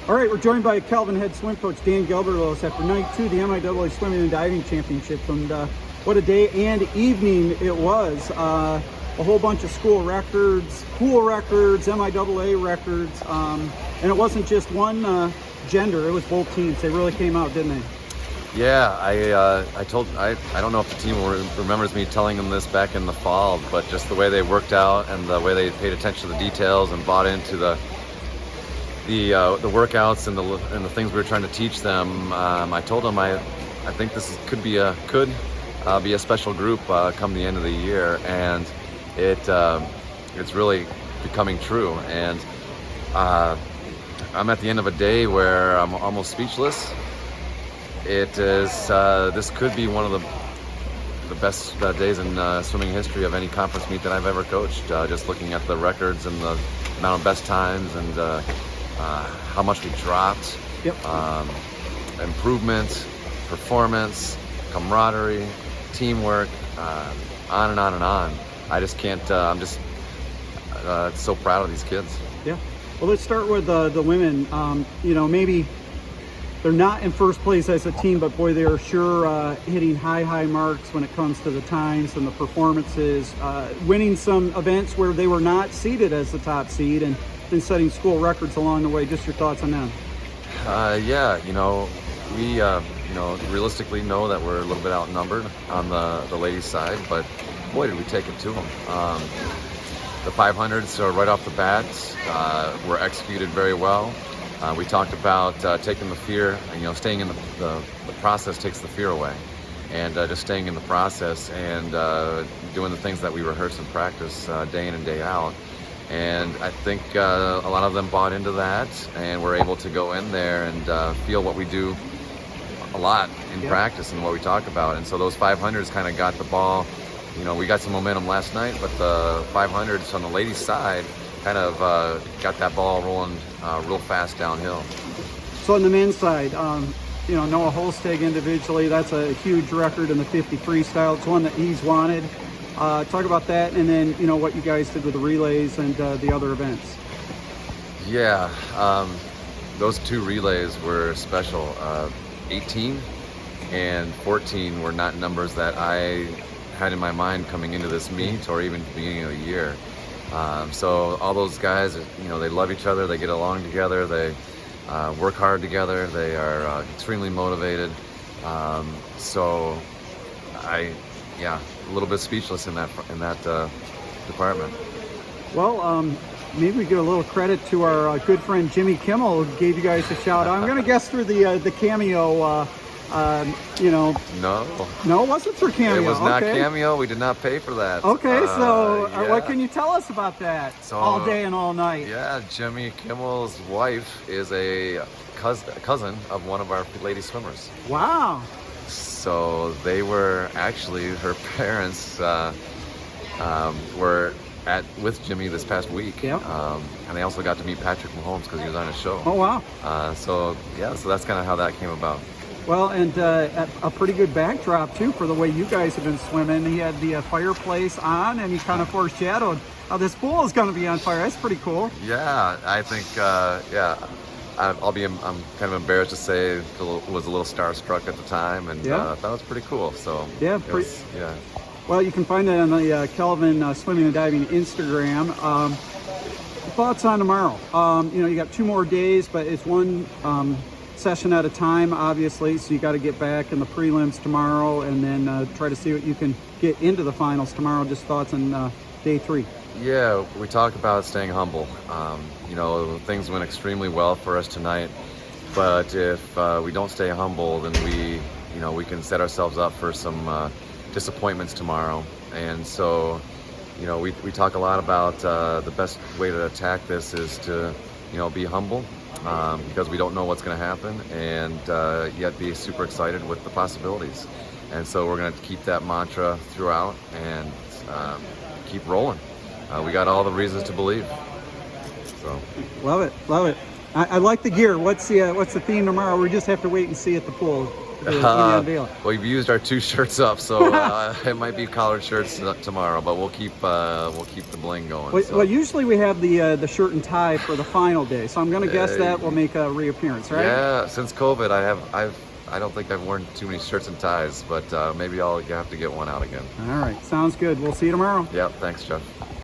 All right, we're joined by Calvin head swim coach Dan Gelderloos after night 2 of the MIAA Swimming and Diving Championships, and what a day and evening it was. A whole bunch of school records, pool records, MIAA records, and it wasn't just one gender, it was both teams. They really came out, didn't they? Yeah, I don't know if the team remembers me telling them this back in the fall, but just the way they worked out and the way they paid attention to the details and bought into the workouts and the things we were trying to teach them. I told them I think this could be a special group come the end of the year, and it's really becoming true. And I'm at the end of a day where I'm almost speechless. It is this could be one of the best days in swimming history of any conference meet that I've ever coached. Just looking at the records and the amount of best times and how much we dropped, Yep. Improvement, performance, camaraderie, teamwork, on and on and on. I just can't. I'm just so proud of these kids. Yeah. Well, let's start with the women. Maybe they're not in first place as a team, but boy, they are sure hitting high marks when it comes to the times and the performances, winning some events where they were not seeded as the top seed and been setting school records along the way. Just your thoughts on that? Yeah, we realistically know that we're a little bit outnumbered on the ladies' side, but boy, did we take it to them. The 500s are right off the bat were executed very well. We talked about taking the fear, staying in the process takes the fear away, and just staying in the process and doing the things that we rehearse and practice day in and day out. And I think a lot of them bought into that, and we're able to go in there and feel what we do a lot in practice and what we talk about. And so those 500s kind of got the ball. We got some momentum last night, but the 500s on the ladies' side kind of got that ball rolling real fast downhill. So on the men's side, Noah Holsteg individually, that's a huge record in the 50 freestyle. It's one that he's wanted. Talk about that, and then what you guys did with the relays and the other events. Yeah, those two relays were special. 18 and 14 were not numbers that I had in my mind coming into this meet or even the beginning of the year. So all those guys, they love each other, they get along together, they work hard together, they are extremely motivated. So a little bit speechless in that department. Well, maybe we give a little credit to our good friend Jimmy Kimmel, who gave you guys a shout out. I'm going to guess through the cameo. No, it wasn't for cameo. It was not cameo. We did not pay for that. Okay, so what can you tell us about that? All day and all night. Yeah, Jimmy Kimmel's wife is a cousin of one of our lady swimmers. Wow. So they were actually, her parents were with Jimmy this past week. Yep. And they also got to meet Patrick Mahomes because he was on his show. Oh, wow. So that's kind of how that came about. Well, and a pretty good backdrop, too, for the way you guys have been swimming. He had the fireplace on, and he kind of foreshadowed how this pool is going to be on fire. That's pretty cool. Yeah, I think, I'm kind of embarrassed to say was a little starstruck at the time, and thought it was pretty cool. So yeah, Well, you can find that on the Calvin Swimming and Diving Instagram. Thoughts on tomorrow? You got 2 more days, but it's one session at a time, obviously. So you got to get back in the prelims tomorrow, and then try to see what you can get into the finals tomorrow. Just thoughts on day 3. Yeah, we talk about staying humble. Things went extremely well for us tonight, but if we don't stay humble, then we can set ourselves up for some disappointments tomorrow. And so, we talk a lot about the best way to attack this is to, be humble, because we don't know what's going to happen, and yet be super excited with the possibilities. And so we're going to keep that mantra throughout and keep rolling. We got all the reasons to believe. So love it. I like the gear. What's the theme tomorrow? We just have to wait and see at the pool. to unveil it? Well, we've used our 2 shirts up, so it might be collared shirts tomorrow, but we'll keep the bling going. Well, so. well, usually we have the shirt and tie for the final day, so I'm going to guess that will make a reappearance, right? Yeah, since COVID, I don't think I've worn too many shirts and ties, but maybe I'll have to get one out again. All right, sounds good. We'll see you tomorrow. Yeah, thanks, Jeff.